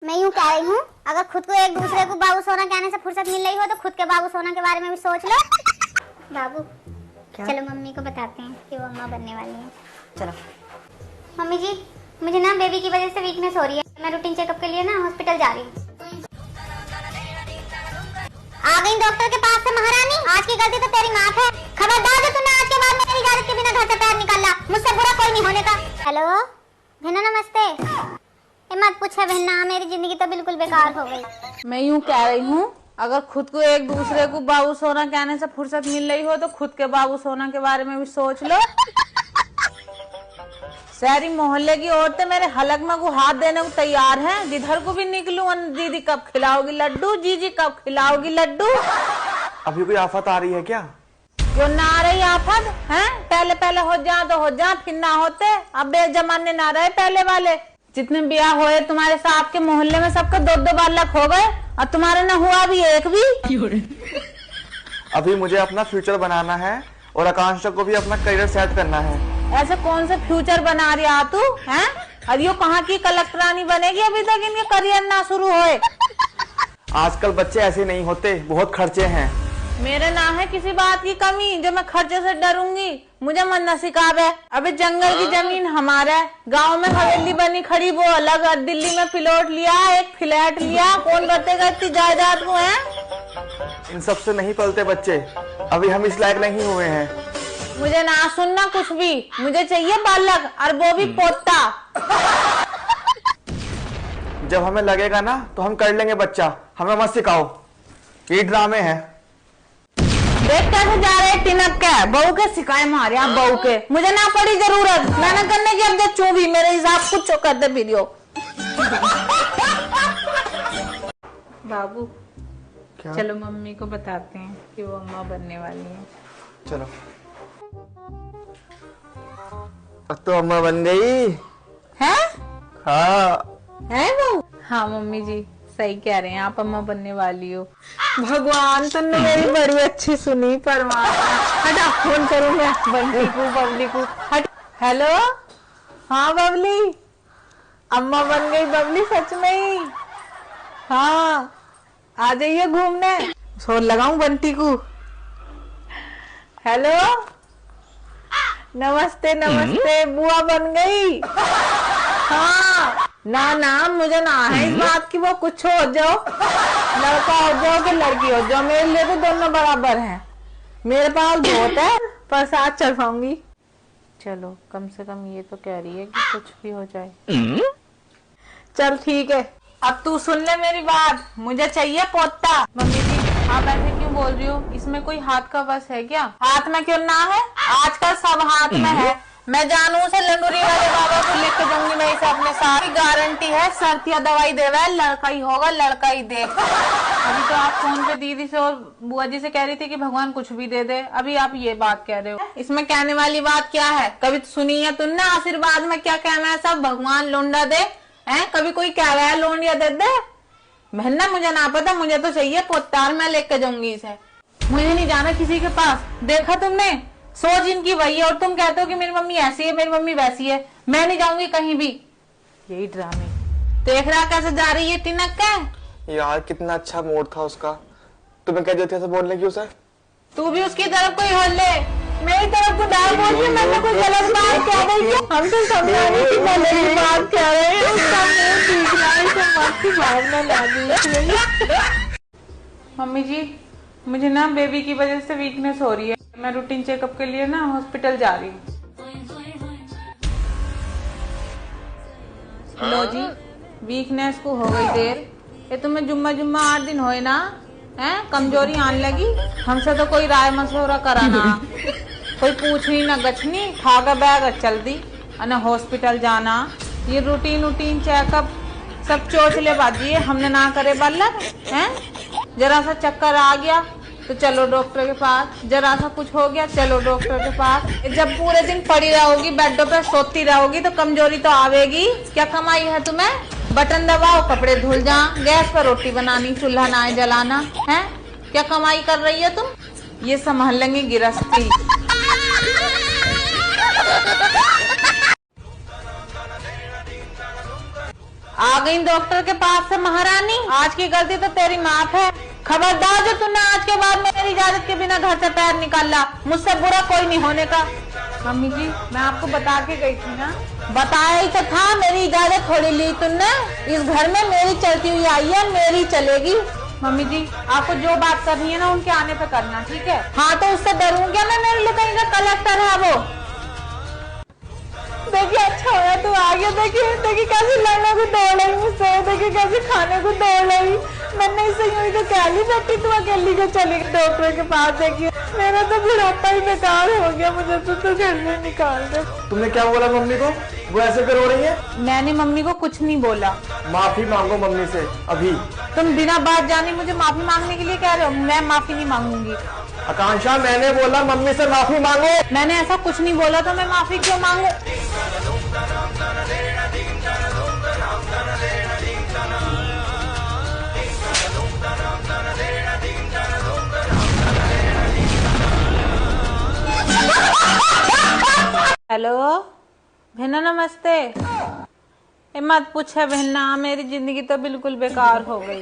मैं यूँ कह रही हूँ, अगर खुद को एक दूसरे को बाबू सोना कहने से फुर्सत मिल रही हो तो खुद के बाबू सोना के बारे में भी सोच लो। बाबू क्या? चलो मम्मी को बताते हैं कि वो अम्मा बनने वाली है। चलो मम्मी जी, मुझे ना बेबी की वजह से वीकनेस हो रही है। मैं रूटीन चेकअप के लिए ना हॉस्पिटल जा रही हूँ। आ गई डॉक्टर के पास से महारानी। आज की गलती तो तेरी माफ है। खबरदार जो तूने आज के बाद मेरी इजाजत के बिना घर से पैर निकाला, मुझसे बुरा कोई नहीं होने का। हेलो भेना, नमस्ते। मत पूछे बहना, मेरी जिंदगी तो बिल्कुल बेकार हो गई। मैं यूँ कह रही हूँ, अगर खुद को एक दूसरे को बाबू सोना कहने से फुर्सत मिल रही हो तो खुद के बाबू सोना के बारे में भी सोच लो। शहरी मोहल्ले की औरतें मेरे हलक में को हाथ देने को तैयार हैं। जिधर को भी निकलूं, दीदी कब खिलाओगी लड्डू, जीजी कब खिलाओगी लड्डू। अभी कोई आफत आ रही है क्या? क्यों ना आ रही आफत है? पहले पहले हो जा तो हो जा, फिर ना होते। अब बेजमाने ना रहे पहले वाले। जितने ब्याह हुए तुम्हारे साथ के मोहल्ले में सबके 2-2 बालक हो गए और तुम्हारे ना हुआ भी एक भी। अभी मुझे अपना फ्यूचर बनाना है और आकांक्षा को भी अपना करियर सेट करना है। ऐसे कौन से फ्यूचर बना रही है तू हैं? और यो कहाँ की कलेक्टरानी बनेगी अभी तक इनके करियर ना शुरू होए। आजकल बच्चे ऐसे नहीं होते, बहुत खर्चे हैं। मेरे ना है किसी बात की कमी जो मैं खर्चे से डरूंगी। मुझे मन न सिखावे। अभी जंगल की जमीन हमारा है, गांव में हवेली बनी खड़ी वो अलग, दिल्ली में प्लॉट लिया, एक फ्लैट लिया, कौन बतेगा इतनी जायदाद को है? इन सब से नहीं पलते बच्चे, अभी हम इस लायक नहीं हुए हैं। मुझे ना सुनना कुछ भी, मुझे चाहिए बालक और वो भी पोता। जब हमें लगेगा ना तो हम कर लेंगे बच्चा, हमें मत सिखाओ, ये ड्रामे हैं। देख कैसे जा रहे टिनक के बहू के सिखाए मारे आप बहू के। मुझे ना पड़ी जरूरत मैंने करने की, अब जब चूभी मेरे हिसाब कुछ कर दे वीडियो। बाबू क्या? चलो मम्मी को बताते हैं कि वो अम्मा बनने वाली है। चलो। अब तो अम्मा बन गई है? हाँ है वो? हाँ मम्मी जी सही कह रहे हैं, आप अम्मा बनने वाली हो। भगवान तुमने मेरी बड़ी अच्छी सुनी। परमात्मा हटा, फोन करूँ मैं बबली को हट। हेलो हाँ बबली, अम्मा बन गई बबली सच में ही। हाँ आ जाइए घूमने। शोर लगाऊं बंटी को। हेलो नमस्ते नमस्ते, बुआ बन गई। हाँ ना ना मुझे ना है इस बात की, वो कुछ हो जाओ, लड़का हो जाओ कि लड़की हो जाओ, मेरे लिए तो दोनों बराबर हैं। मेरे पास बहुत है पर साथ चल पाऊंगी। चलो कम से कम ये तो कह रही है कि कुछ भी हो जाए। चल ठीक है, अब तू सुन ले मेरी बात, मुझे चाहिए पोता। मम्मी जी आप ऐसे क्यों बोल रही हो? इसमें कोई हाथ का बस है क्या? हाथ में क्यों ना है, आजकल सब हाथ में है। मैं जानू से लंगूरी वाले बाबा को लेके जाऊंगी, मैं इसे अपने साथ ही गारंटी है, सर्तिया दवाई देवा है, लड़का ही होगा लड़का ही दे। अभी तो आप फोन पे दीदी से और बुआ जी से कह रही थी कि भगवान कुछ भी दे दे, अभी आप ये बात कह रहे हो। इसमें कहने वाली बात क्या है? कभी सुनी है तुमने आशीर्वाद में क्या कहना है? सब भगवान लोंडा दे है, कभी कोई कह रहा है लोंडिया दे दे? बहना मुझे ना पता, मुझे तो चाहिए पोतार, मैं लेके जाऊंगी इसे। मुझे नहीं जाना किसी के पास। देखा तुमने, सोच इनकी वही है और तुम कहते हो कि मेरी मम्मी ऐसी है मेरी मम्मी वैसी है। मैं नहीं जाऊंगी कहीं भी। यही ड्रामे देख रहा कैसे जा रही है टिनक का। यार कितना अच्छा मूड था उसका, तुम्हें क्या जरूरत है ऐसे बोलने की उसे? तू भी उसकी तरफ कोई हल ले, मेरी तरफ को डाल बोल के मैंने कोई गलत बात कह रही है। हम तो समझाने की भले की बात कह रहे हैं, उसका मुंह ठीक रहा है, इसे मत की भावना लागी। मम्मी जी मुझे ना बेबी की वजह से वीकनेस हो रही है, मैं रूटीन चेकअप के लिए ना हॉस्पिटल जा रही हूँ। लो जी वीकनेस को हो गई देर, ये तुम्हें जुम्मा जुम्मा 8 दिन होए ना है, कमजोरी आने लगी। हमसे तो कोई राय मशवरा कराना, कोई पूछनी ना गछनी, खा कर बैग चल दी ना हॉस्पिटल जाना। ये रूटीन चेकअप सब चोचले बाजी है, हमने ना करे बालक है। जरा सा चक्कर आ गया तो चलो डॉक्टर के पास, जरा सा कुछ हो गया चलो डॉक्टर के पास। जब पूरे दिन पड़ी रहोगी बेडों पे सोती रहोगी तो कमजोरी तो आवेगी। क्या कमाई है तुम्हें? बटन दबाओ कपड़े धुल जा, गैस पर रोटी बनानी, चूल्हा ना जलाना है। क्या कमाई कर रही है तुम? ये संभाल लेंगे गिरस्ती। आ गई डॉक्टर के पास से महारानी। आज की गलती तो तेरी माफ है। खबरदार जो तूने आज के बाद मेरी इजाजत के बिना घर से पैर निकाला, मुझसे बुरा कोई नहीं होने का। मम्मी जी मैं आपको बता के गई थी ना। बताया ही तो था, मेरी इजाजत थोड़ी ली तुमने। इस घर में मेरी चलती हुई आई है, मेरी चलेगी। मम्मी जी आपको जो बात करनी है ना उनके आने पे करना, ठीक है? हाँ तो उससे डरूं क्या मैं? मेरे लिए कहीं का कलेक्टर है वो। देखिए अच्छा होया तू आ गया। देखिए कैसे लड़ने को दौड़ रही मुझसे, देखिए कैसे खाने को दौड़ रही। मैंने इसे यूं तो कह ली बेटी तू अकेली को चली गई डॉक्टर के पास। देखिए मेरा तो बुढ़ापा ही बेकार हो गया, मुझे तो घर में निकाल दे। तुमने क्या बोला मम्मी को? वो ऐसे क्यों रो रही है? मैंने मम्मी को कुछ नहीं बोला। माफी मांगो मम्मी से अभी। तुम बिना बात जाने मुझे माफी मांगने के लिए कह रहे हो? मैं माफी नहीं मांगूंगी। आकांक्षा मैंने बोला मम्मी से माफी मांगो। मैंने ऐसा कुछ नहीं बोला तो मैं माफी क्यों मांगू? हेलो भेना नमस्ते। मत पूछे भेना, मेरी जिंदगी तो बिल्कुल बेकार हो गई।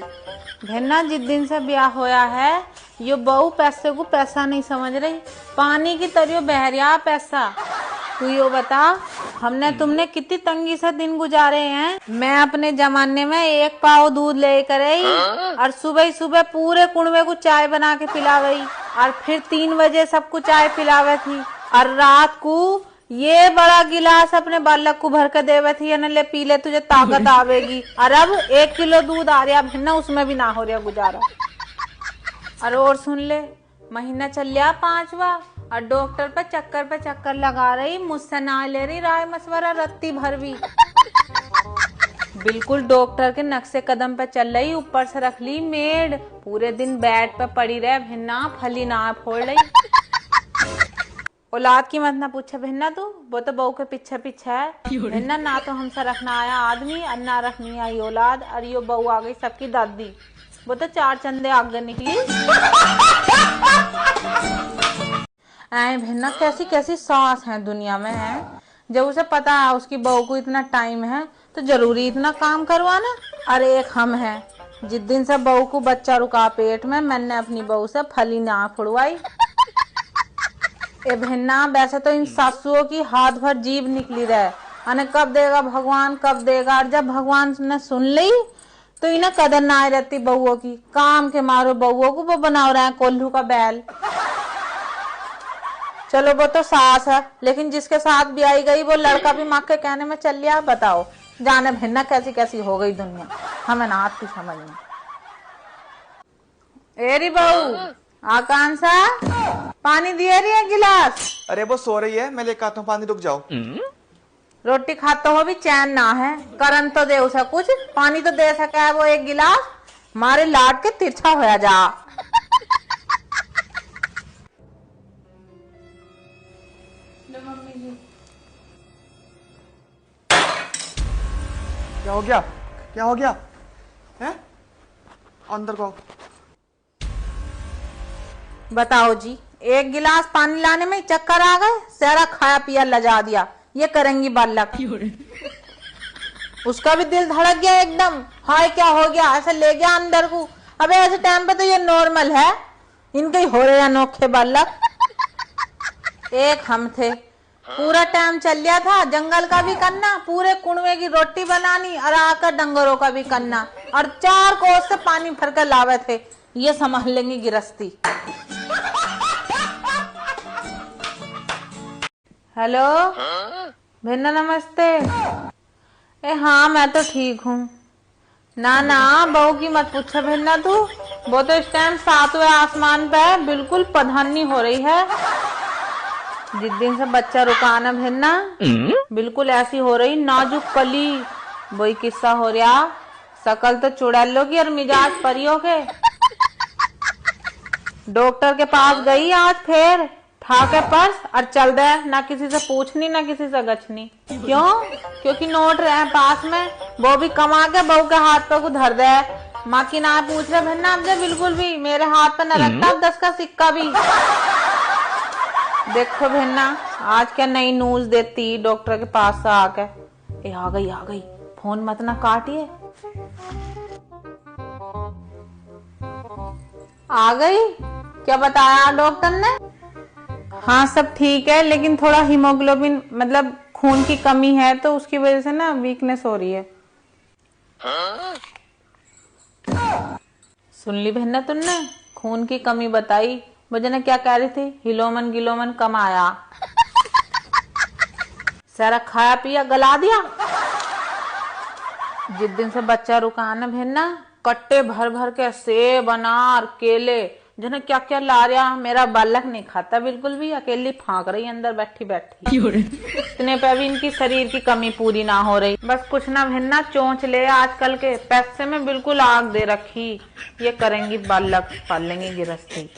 भेना जिस दिन से ब्याह होया है ये बहू पैसे को पैसा नहीं समझ रही, पानी की तरह बह रहा पैसा। तू यो बता हमने तुमने कितनी तंगी से दिन गुजारे हैं। मैं अपने जमाने में 1 पाव दूध लेकर आई और सुबह सुबह पूरे कुड़वे को चाय बना के पिला गई और फिर 3 बजे सबको चाय पिलावे थी और रात को ये बड़ा गिलास अपने बालक को भर के देवे थी, न ले पी ले तुझे ताकत आवेगी। और अब 1 किलो दूध आ रहा भिन्ना, उसमें भी ना हो रहा गुजारा। और सुन ले महीना चल गया 5वां और डॉक्टर पे चक्कर लगा रही, मुझसे ना ले रही राय मशवरा रत्ती भर भी। बिल्कुल डॉक्टर के नक्शे कदम पे चल रही, ऊपर से रख ली मेड, पूरे दिन बेड पे पड़ी रहे भिन्ना, फली ना फोड़ रही। औलाद की मत ना पूछे भिन्ना तू, वो तो बहू के पीछे पीछे है भिन्ना। ना तो हमसे रखना आया आदमी और ना रखनी आई औलाद। और यो बहू आ गई सबकी दादी, वो तो 4 चंदे आगे निकली। ऐ भिन्ना कैसी कैसी सास है दुनिया में है। जब उसे पता है उसकी बहू को इतना टाइम है तो जरूरी इतना काम करवाना। अरे एक हम है, जिस दिन से बहू को बच्चा रुका पेट में मैंने अपनी बहू से फली ना फुड़वाई। ए भिन्ना वैसे तो इन सासुओं की हाथ भर जीभ निकली रहे, अने कब देगा भगवान कब देगा। और जब भगवान ने सुन ली तो इन्हें कदर ना आई रहती बहुओं की। काम के मारो बहुओं को वो बना रहे हैं कोल्हू का बैल। चलो वो तो सास है, लेकिन जिसके साथ भी आई गई वो लड़का भी माँ के कहने में चल लिया। बताओ जाने भिन्ना कैसी कैसी हो गई दुनिया, हमें ना आती समझ में। एरी बहू आकांक्षा पानी दिए रही है गिलास। अरे वो सो रही है, मैं लेकर आता हूँ पानी, रुक जाओ। रोटी खाते हो भी चैन ना है, करन तो दे उसे कुछ, पानी तो दे सका है वो 1 गिलास। मारे लाट के तिरछा होया जा। क्या हो गया? क्या हो गया है? अंदर को बताओ जी, 1 गिलास पानी लाने में चक्कर आ गए, सारा खाया पिया लजा दिया। ये करेंगी बालक। उसका भी दिल धड़क गया एकदम, हाय क्या हो गया, ऐसे ले गया अंदर को। अबे ऐसे टाइम पे तो ये नॉर्मल है, इनके ही हो रहे अनोखे बालक। एक हम थे, पूरा टाइम चल गया था, जंगल का भी करना, पूरे कुड़वे की रोटी बनानी और आकर डंगरों का भी करना, और 4 कोस से पानी भर कर लावे थे। ये समझ लेंगी गिरस्ती। हेलो भिन्ना नमस्ते। ए हाँ मैं तो ठीक हूँ। ना बहू की मत पूछो भिन्ना तू, वो तो इस टाइम 7वें आसमान पे बिल्कुल पधानी हो रही है। जिस दिन से बच्चा रुकाना भिन्ना बिल्कुल ऐसी हो रही नाजुक कली। वही किस्सा हो रहा, शकल तो चुड़ैलों की और मिजाज परियों के। डॉक्टर के पास गई आज फिर, ठाके पर्स और चल दे, ना किसी से पूछनी ना किसी से गछनी। क्यों? क्योंकि नोट रहे पास में, वो भी कमा के बहू के हाथ पे को धर दे। माँ की ना पूछ रहे भिन्ना अब बिल्कुल भी, मेरे हाथ पे न रखता 10 का सिक्का भी। देखो भिन्ना आज क्या नई न्यूज देती डॉक्टर के पास से आके। आ गई फोन मत ना काटिए। आ गई? क्या बताया डॉक्टर ने? हाँ सब ठीक है, लेकिन थोड़ा हीमोग्लोबिन मतलब खून की कमी है, तो उसकी वजह से ना वीकनेस हो रही है। सुन ली बहन ना तुमने? खून की कमी बताई, मुझे ना क्या कह रही थी, हिलोमन गिलोमन कम आया। सारा खाया पिया गला दिया। जिस दिन से बच्चा रुका ना बहन ना, कट्टे भर भर के सेब अनार केले जिन्हें क्या क्या ला रहा, मेरा बालक नहीं खाता बिल्कुल भी, अकेली फांक रही अंदर बैठी बैठी। इतने पे भी इनकी शरीर की कमी पूरी ना हो रही। बस कुछ ना बहन ना चोंच ले, आजकल के पैसे में बिल्कुल आग दे रखी। ये करेंगी बालक, पाल लेंगी गृहस्थी।